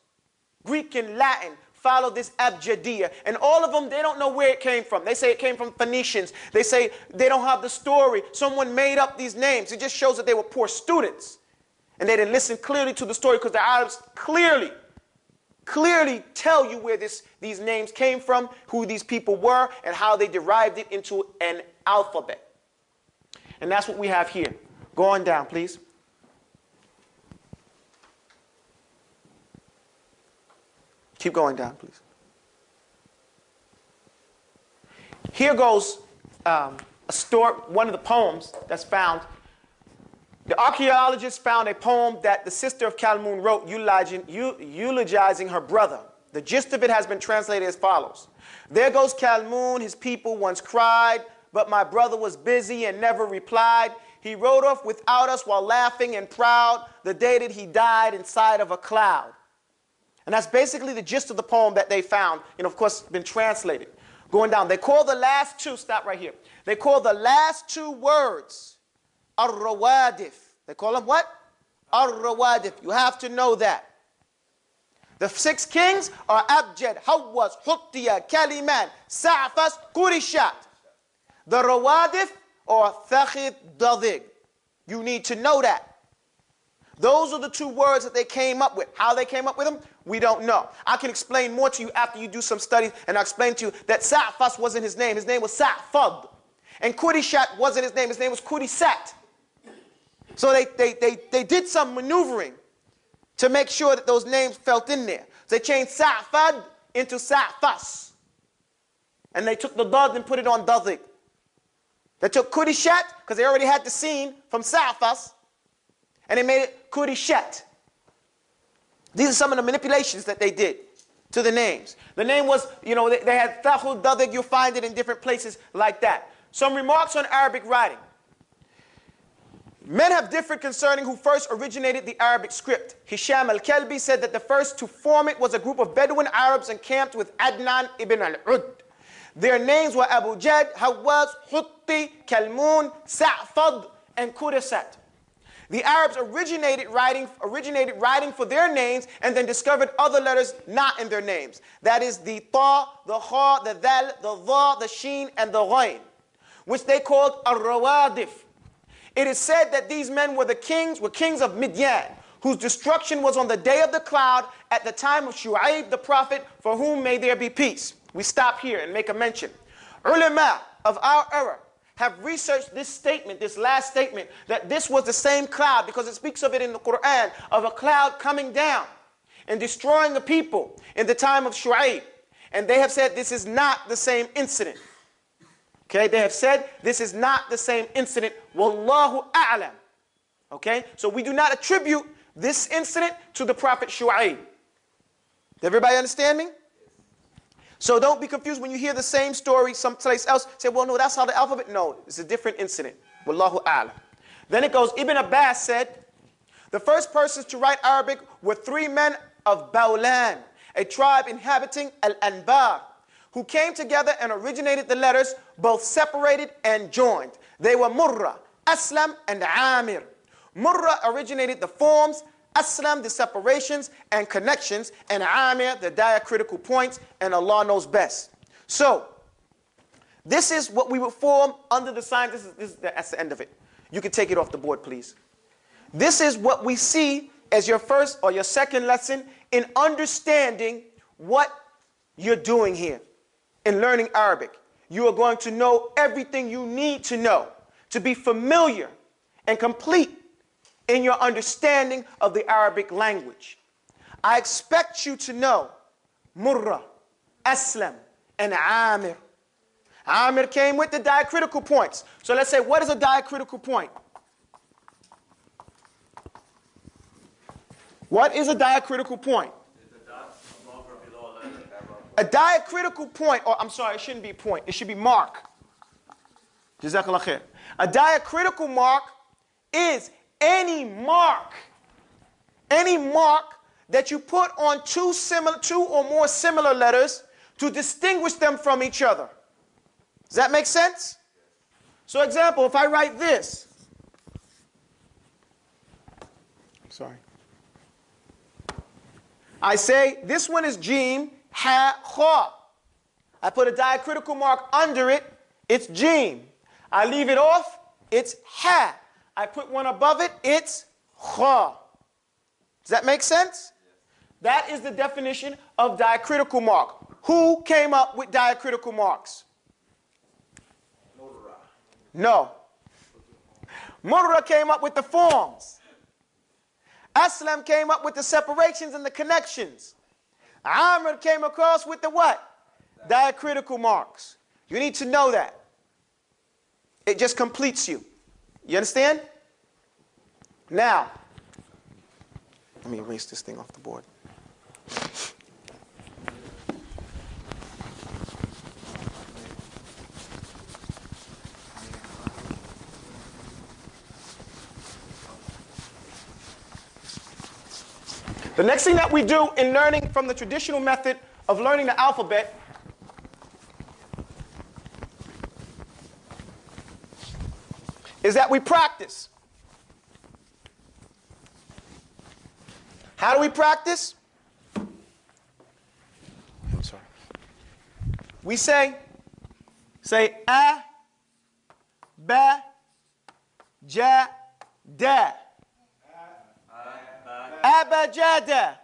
Greek and Latin, follow this Abjadiyya. And all of them, they don't know where it came from. They say it came from Phoenicians. They say they don't have the story. Someone made up these names. It just shows that they were poor students. And they didn't listen clearly to the story, because the Arabs clearly tell you where these names came from, who these people were, and how they derived it into an alphabet. And that's what we have here. Go on down, please. Keep going down, please. Here goes one of the poems that's found. The archaeologists found a poem that the sister of Kalmun wrote eulogizing her brother. The gist of it has been translated as follows. There goes Kalmun, his people once cried, but my brother was busy and never replied. He rode off without us while laughing and proud the day that he died inside of a cloud. And that's basically the gist of the poem that they found, and of course been translated. Going down, they call the last two, stop right here. They call the last two words Ar-Rawadif. They call them what? Ar-Rawadif. You have to know that. The 6 kings are Abjad, Hawaz, Huttiya, Kaliman, Sa'fas, Qurishat. The Rawadif or Thaqid, Dadig. You need to know that. Those are the 2 words that they came up with. How they came up with them, we don't know. I can explain more to you after you do some studies, and I'll explain to you that Sa'fas wasn't his name. His name was Sa'fad. And Qurishat wasn't his name. His name was Qurisat. So they did some maneuvering to make sure that those names felt in there. So they changed Sa'fad into Sa'fas. And they took the Dad and put it on Dadig. They took Qurishat, because they already had the scene from Sa'fas, and they made it Qurishat. These are some of the manipulations that they did to the names. The name was, they had Thaqud, Dadig. You'll find it in different places like that. Some remarks on Arabic writing. Men have differed concerning who first originated the Arabic script. Hisham al-Kalbi said that the first to form it was a group of Bedouin Arabs encamped with Adnan ibn al-Ud. Their names were Abu Jad, Hawaz, Hutti, Kalmun, Sa'fad, and Qurisat. The Arabs originated writing for their names and then discovered other letters not in their names. That is the Ta, the Kha, the Dal, the Dha, the Sheen, and the Ghain, which they called Ar-Rawadif. It is said that these men were kings of Midian, whose destruction was on the day of the cloud at the time of Shu'aib the prophet, for whom may there be peace. We stop here and make a mention. Ulama of our era have researched this statement, this last statement, that this was the same cloud, because it speaks of it in the Quran, of a cloud coming down and destroying the people in the time of Shu'aib. And they have said this is not the same incident. Okay, they have said this is not the same incident. Wallahu a'lam. Okay, so we do not attribute this incident to the Prophet Shu'aib. Does everybody understand me? So don't be confused when you hear the same story someplace else. Say, well, no, that's how the alphabet. No, it's a different incident. Wallahu a'lam. Then it goes, Ibn Abbas said, the first persons to write Arabic were 3 men of Bawlan, a tribe inhabiting Al-Anbar, who came together and originated the letters, both separated and joined. They were Murra, Aslam, and Amir. Murra originated the forms, Aslam the separations and connections, and Amir the diacritical points, and Allah knows best. So, this is what we would form under the signs. That's the end of it. You can take it off the board, please. This is what we see as your first or your second lesson in understanding what you're doing here in learning Arabic. You are going to know everything you need to know to be familiar and complete in your understanding of the Arabic language. I expect you to know Murra, Aslam, and Amir. Amir came with the diacritical points. So let's say, what is a diacritical point? What is a diacritical point? A diacritical point, or I'm sorry, it shouldn't be point, it should be mark. Jazakallah khair. A diacritical mark is any mark that you put on two or more similar letters to distinguish them from each other. Does that make sense? So example, if I write this, sorry. I say this one is Jim, Ha, Kha. I put a diacritical mark under it, it's Jim. I leave it off, it's Ha. I put one above it, it's Kha. Does that make sense? That is the definition of diacritical mark. Who came up with diacritical marks? Murra. No. Murra came up with the forms. Aslam came up with the separations and the connections. Amr came across with the what? Diacritical marks. You need to know that. It just completes you. You understand? Now, let me erase this thing off the board. The next thing that we do in learning from the traditional method of learning the alphabet is that we practice. How do we practice? I'm sorry. We say a, ba, ja, da. Abajada.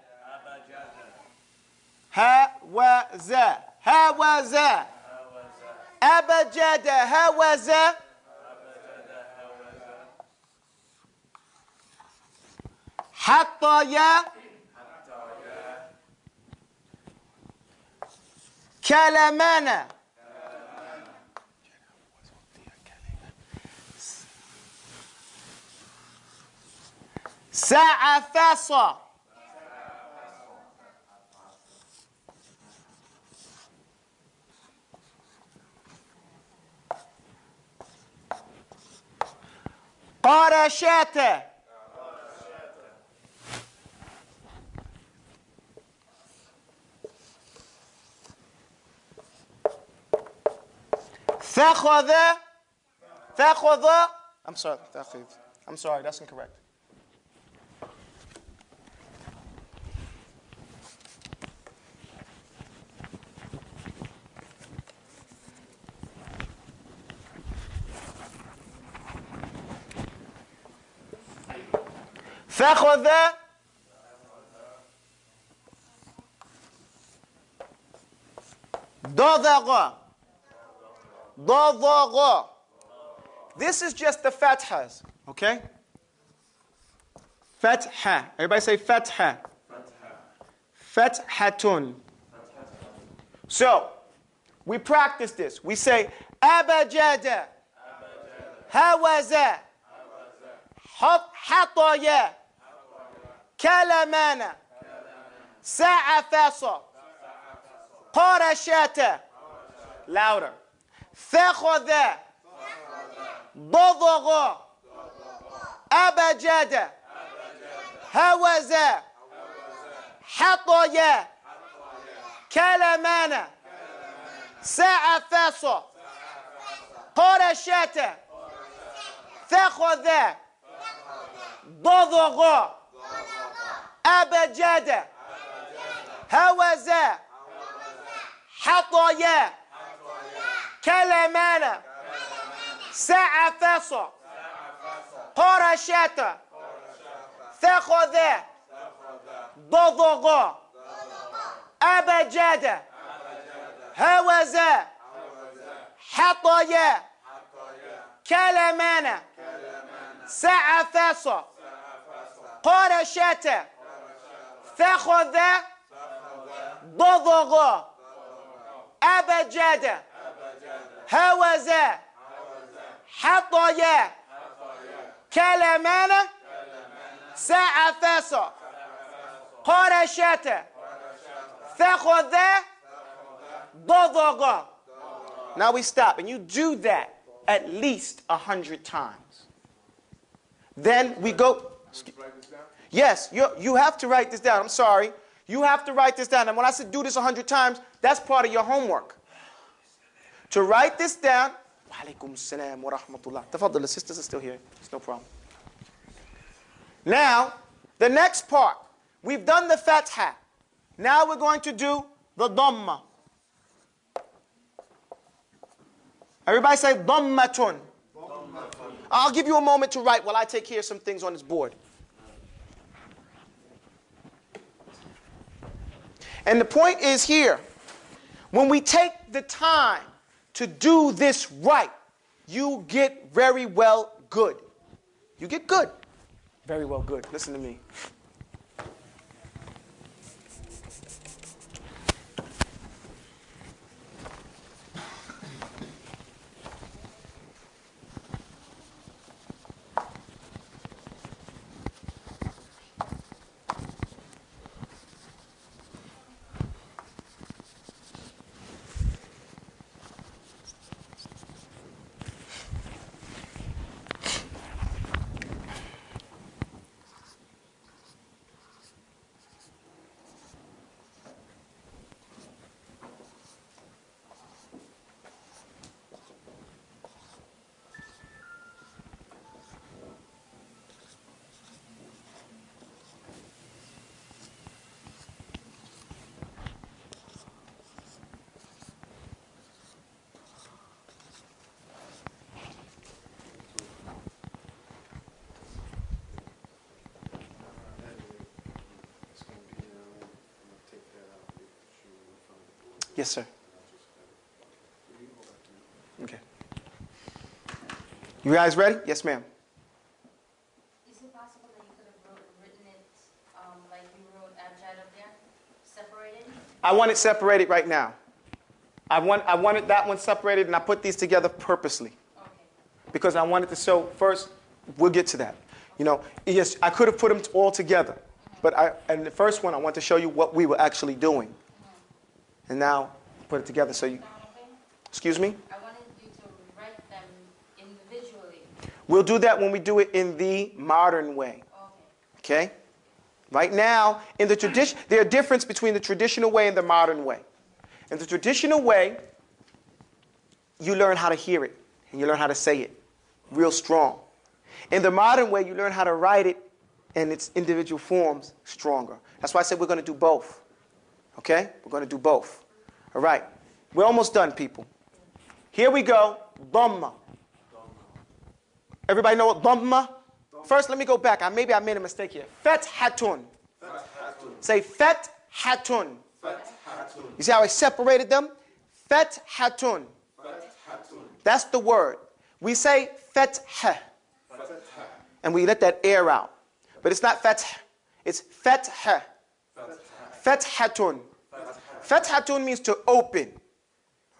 Hawaza. Hawaza. Abajada. Hawaza. Hattaya. Kalamana. Sa'afasa. Qarashata. Thakhadha. Thakhadha. I'm sorry, that's incorrect. فَخَذَ ضَضَغَ ضَضَغَ. This is just the fathas, okay? Fatha. Everybody say fatha. Fathatun. So, we practice this. We say abajada, hawaza, hataya, kalamana, sa'afasa, qarashata. Louder. Thakhadha, ضضغ, أبجد, هوز, حطي, كلمان, سعفص, قرشت, ثخذ, ضضغ, أبجد, هوز, حطي, كلمان, سعفص, قرشت, ثخذ, ضضغ, أبجد, هوز, حطي, كلمان, سعفص, قرشت, ثخذ, ضضغ, أبجد, هوز, حطي, كلمان, سعفص, قرشت, ثخذ, ضضغ. Now we stop, and you do that at least 100 times. Then we go. Yes, you have to write this down. I'm sorry. You have to write this down. And when I said do this 100 times, that's part of your homework. To write this down. Wa alaikum salam wa rahmatullah. Tafaddal, the sisters are still here. It's no problem. Now, the next part. We've done the fatha. Now we're going to do the dhamma. Everybody say dhammatun. I'll give you a moment to write while I take care of some things on this board. And the point is here, when we take the time to do this right, you get very well good. You get good. Very well good. Listen to me. Yes, sir. Okay. You guys ready? Yes, ma'am. Is it possible that you could have written it like you wrote Abjad up there? Separated? I want it separated right now. I wanted that one separated, and I put these together purposely. Okay. Because I wanted to show, first, we'll get to that. You know, yes, I could have put them all together. But in the first one, I want to show you what we were actually doing. And now, put it together so you... Excuse me? I wanted you to write them individually. We'll do that when we do it in the modern way. Okay. Okay? Right now, in the tradition, there's a difference between the traditional way and the modern way. In the traditional way, you learn how to hear it, and you learn how to say it real strong. In the modern way, you learn how to write it in its individual forms stronger. That's why I said we're going to do both. Okay? We're going to do both. All right. We're almost done, people. Here we go. Dhamma. Everybody know what Dhamma? First, let me go back. Maybe I made a mistake here. Fathatun. Say Fathatun. You see how I separated them? Fathatun. That's the word. We say Fathah. And we let that air out. But it's not Fathah. It's Fathah. Fathatun. Fathatun means to open.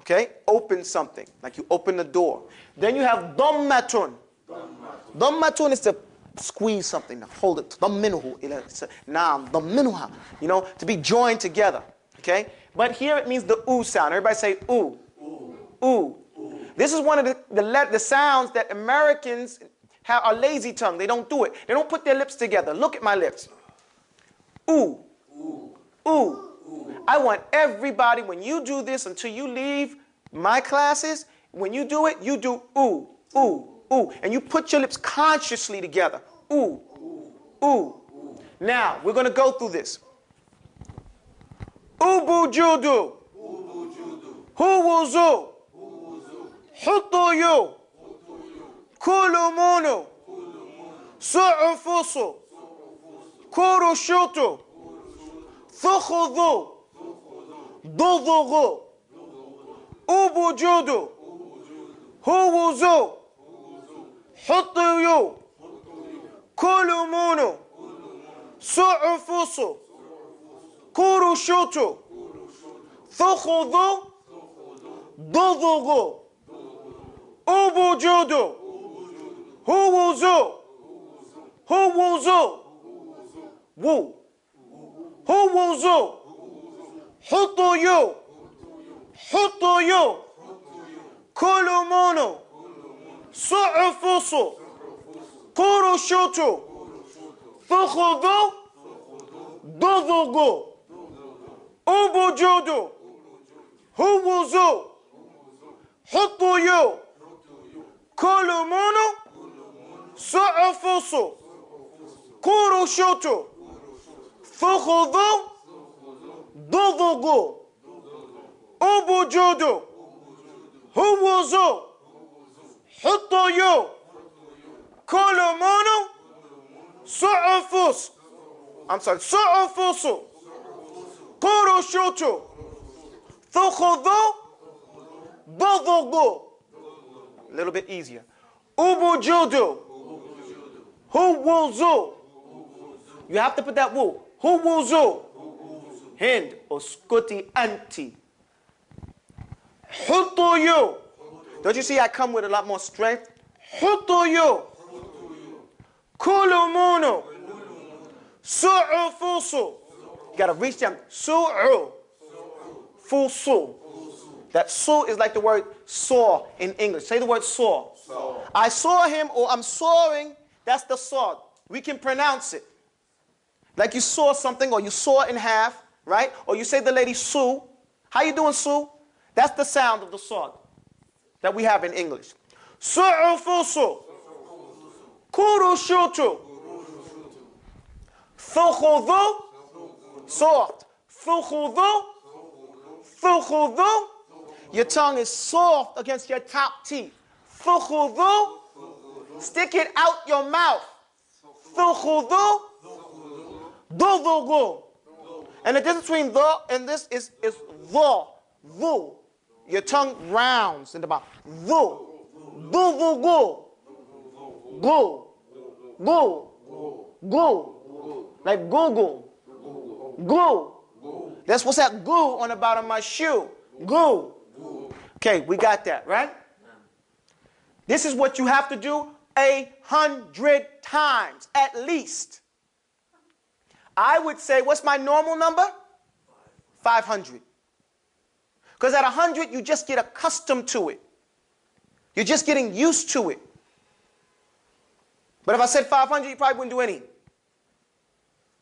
Okay? Open something. Like you open the door. Then you have Dhammatun. Dhammatun is to squeeze something, to hold it. Dhamminuhu. Naam. Dhamminuha. You know, to be joined together. Okay? But here it means the oo sound. Everybody say oo. Ooh. This is one of the sounds that Americans are lazy tongue. They don't do it. They don't put their lips together. Look at my lips. Ooh. Ooh. I want everybody, when you do this until you leave my classes, when you do it, you do ooh, ooh, ooh. And you put your lips consciously together. Ooh. Ooh. Now, we're going to go through this. Ubu judu. Huwuzu. Hutuyu. Kulumunu. Su'ufusu. Kurushutu. Thukhudhu. Dudhugu. Ubujudu. Huwuzu. Hutuyu. Kulumunu. Su'ufusu. Kurushutu. Thukhudhu. Dudhugu. Ubujudu. Huwuzu. Huwuzu. Woo. Huwuzu. Hutuyu. Hutuyu. Kulumunu. Su'ufusu. Kurushutu. Thukhudhu. Dudhugu. Ubujudu. Huwuzu. Hutuyu. Kulumunu. Su'ufusu. Kurushutu. Thukhudhu. Dudhugu. Ubujudu. Huwuzu. Hutuyu. Kulumunu. Su'ufusu. Su'ufusu. Kurushutu. Thukhudhu. Dudhugu. A little bit easier. Ubujudu. Huwuzu. You have to put that woo. Huwuzu. Hind or skuti anti. Hutuyu. Don't you see I come with a lot more strength? Hutuyu. Kulumunu. Su'ufusu. You got to reach them. Su'u. Fusu. That su is like the word saw in English. Say the word saw. I saw him, or I'm sawing. That's the saw. We can pronounce it. Like you saw something, or you saw it in half, right? Or you say the lady Sue. How you doing, Sue? That's the sound of the saw that we have in English. Su'ufusu. Kurushutu. Thukhudhu. Soft. Thukhudhu. Thukhudhu. Your tongue is soft against your top teeth. Thukhudhu. Stick it out your mouth. Thukhudhu. Dudhugu. And the difference between the and this is the. Vu. Your tongue rounds in the mouth. Vu. Vu, vu, gu. Gu. Gu. Gu. Like Google. Gu. That's what's that goo on the bottom of my shoe. Goo. Okay, we got that, right? This is what you have to do 100 times, at least. I would say, what's my normal number? 500. Because at 100, you just get accustomed to it. You're just getting used to it. But if I said 500, you probably wouldn't do any.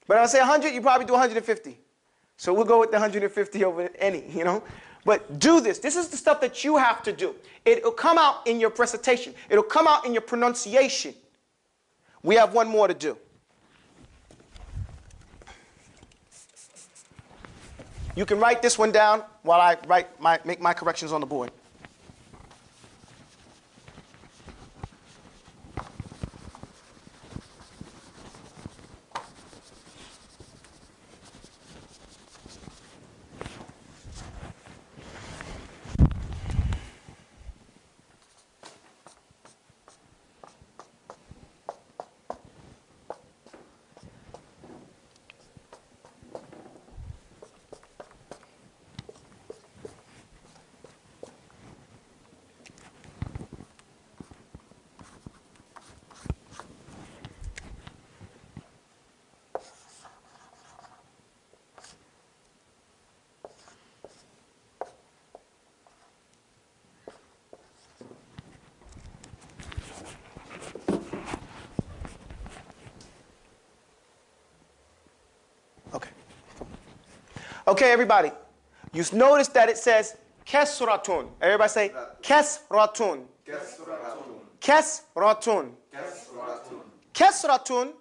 But if I say 100, you probably do 150. So we'll go with the 150 over any, you know. But do this. This is the stuff that you have to do. It'll come out in your recitation. It'll come out in your pronunciation. We have one more to do. You can write this one down while I make my corrections on the board. Okay, everybody. You notice that it says kesratun. Everybody say kesratun. Kesratun. Kesratun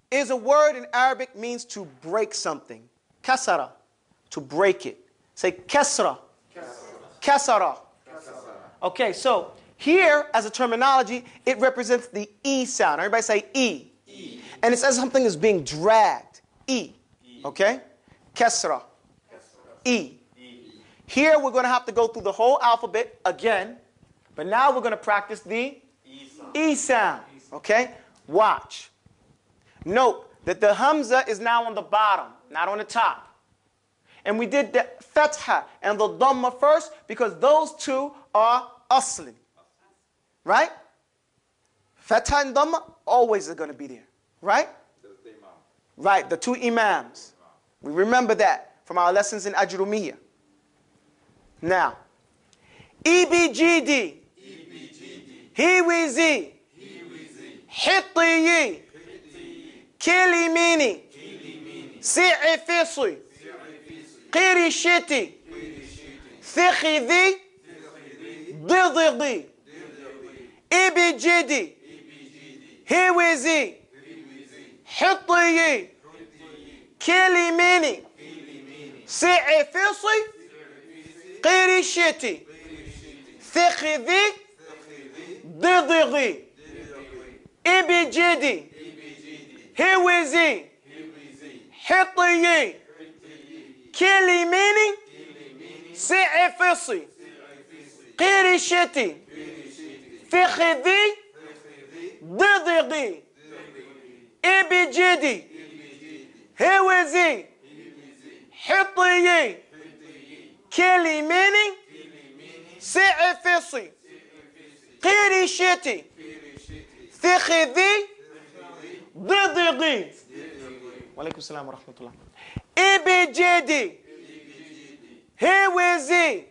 is a word in Arabic means to break something. Kasara, to break it. Say kesra. Kasara. Okay, so here as a terminology, it represents the E sound. Everybody say E. And it says something is being dragged. E. Okay? Kesra. E. Here we're going to have to go through the whole alphabet again, but now we're going to practice the E sound. Okay? Watch. Note that the Hamza is now on the bottom, not on the top. And we did the Fatha and the Dhamma first because those two are Aslin. Right? Fatha and Dhamma always are going to be there. Right? Right, the two Imams. We remember that from our lessons in Ajrumiyya. Now, EBGD, Hiwizi, Hittiyi, Kilimini, Si'ifisi, Qirishiti, Thikhidi, Dididi, EBGD, Hiwizi, Hittiyi, Kilimini, Si'ifisi, Qirishiti, Thikhidi, Dididi, Ibijidi, Hiwizi, Hittiyi, Kilimini, Si'ifisi, Qirishiti, Thikhidi, Dididi, Ibijidi, Hiwizi, Hittiyi, Kilimini, Si'ifisi, Qirishiti, Thikhidi, Dididi. Wa alaikum salam wa rahmatullah. Ibijidi, Hiwizi.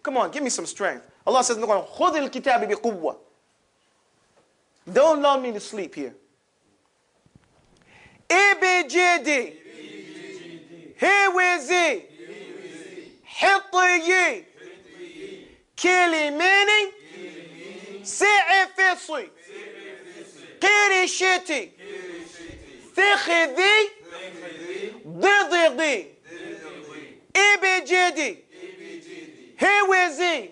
Come on, give me some strength. Allah says, خُذِ الْكِتَابِ بِقُوَّةٍ. Don't allow me to sleep here. Ibijidi, Hiwizi, Hittiyi, Kilimini, Si'ifisi, Qirishiti, Thikhidi, Dididi, Ibijidi, Hiwizi,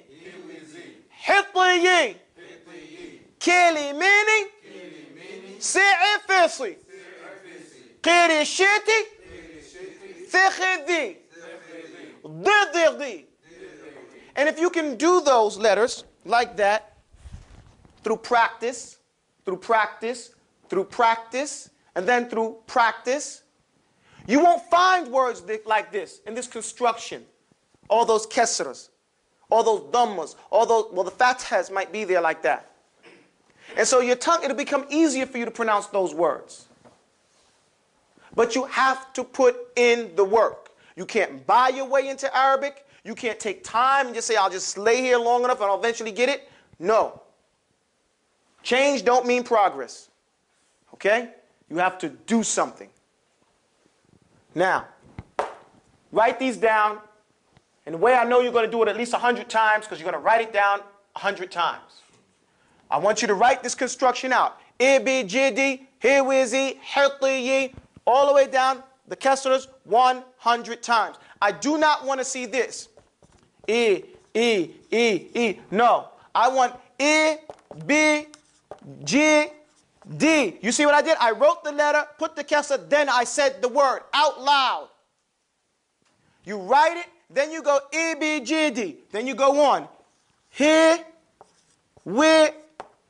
Hittiyi, Kilimini, Si'ifisi, Qirishiti, Thikhidi, Dididi, And if you can do those letters like that, through practice, through practice, through practice, and then through practice, you won't find words like this in this construction. All those kesras, all those dhammas, all those, well, the fathas might be there like that. And so your tongue, it'll become easier for you to pronounce those words. But you have to put in the work. You can't buy your way into Arabic. You can't take time and just say, I'll just lay here long enough and I'll eventually get it. No. Change don't mean progress. Okay? You have to do something. Now, write these down. And the way I know you're going to do it at least 100 times, because you're going to write it down 100 times. I want you to write this construction out. Ibijidi, hiwizi, hirtiyi, all the way down the kesras 100 times. I do not want to see this. E. No. I want I, B, G, D. You see what I did? I wrote the letter, put the kesra, then I said the word out loud. You write it, then you go E-B-G-D. Then you go on. Here, with,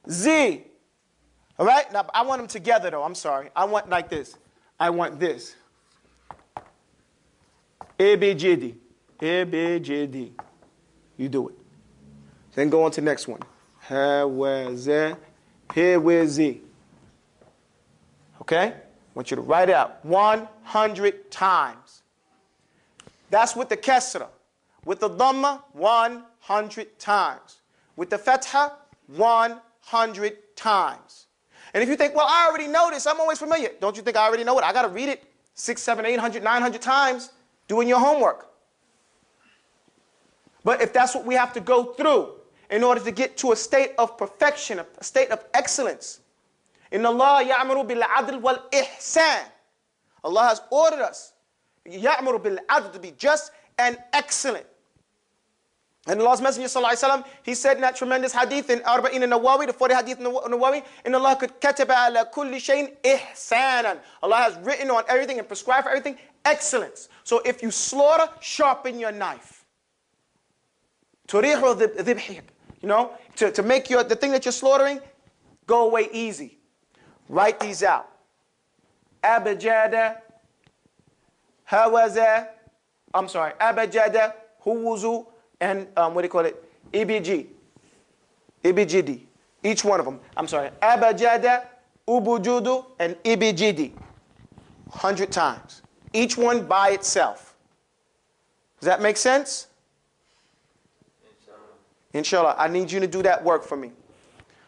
Z. All right? Now, I want them together, though. I'm sorry. I want like this. I want this. A-B-G-D. A-B-G-D. You do it. Then go on to the next one. Here, with, Z. Here, with, Z. Okay? I want you to write it out 100 times. That's with the kesra. With the dhamma, 100 times. With the fatha, 100 times. And if you think, well, I already know this, I'm always familiar. Don't you think I already know it? I got to read it 600, 700, 800, 900 times doing your homework. But if that's what we have to go through in order to get to a state of perfection, a state of excellence. Inna Allah ya'muru bil adl wal ihsan. Allah has ordered us ya'muru bil adl, to be just and excellent. And Allah's Messenger sallallahu alaihi wasallam, he said in that tremendous hadith in Arba'in Nawawi, the 40 hadith in Nawawi, in Allah kataba ala kulli shayin ihsanan. Allah has written on everything and prescribed for everything excellence. So if you slaughter, sharpen your knife. Turihu dhibhik. You know, to make the thing that you're slaughtering go away easy. Write these out. Abajada, Hawaza, Abajada, Huwuzu, and what do you call it? EBG. EBGD. Each one of them. Abajada, Ubujudu, and EBGD. 100 times. Each one by itself. Does that make sense? Inshallah. I need you to do that work for me.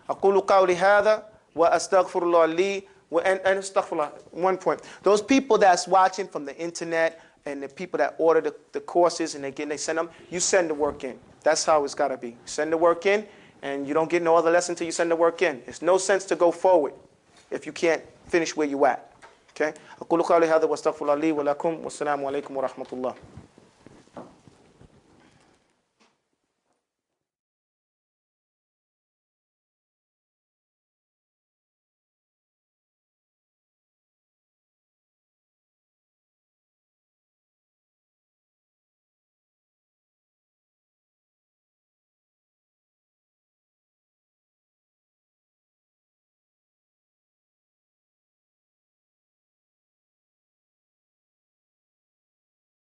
أقول قولي هذا وأستغفر الله لي and استغفر الله. One point. Those people that's watching from the internet and the people that order the courses and they send them, you send the work in. That's how it's got to be. Send the work in, and you don't get no other lesson until you send the work in. It's no sense to go forward if you can't finish where you at. Okay? أقول قولي هذا وأستغفر الله لي ولكم والسلام عليكم ورحمة الله.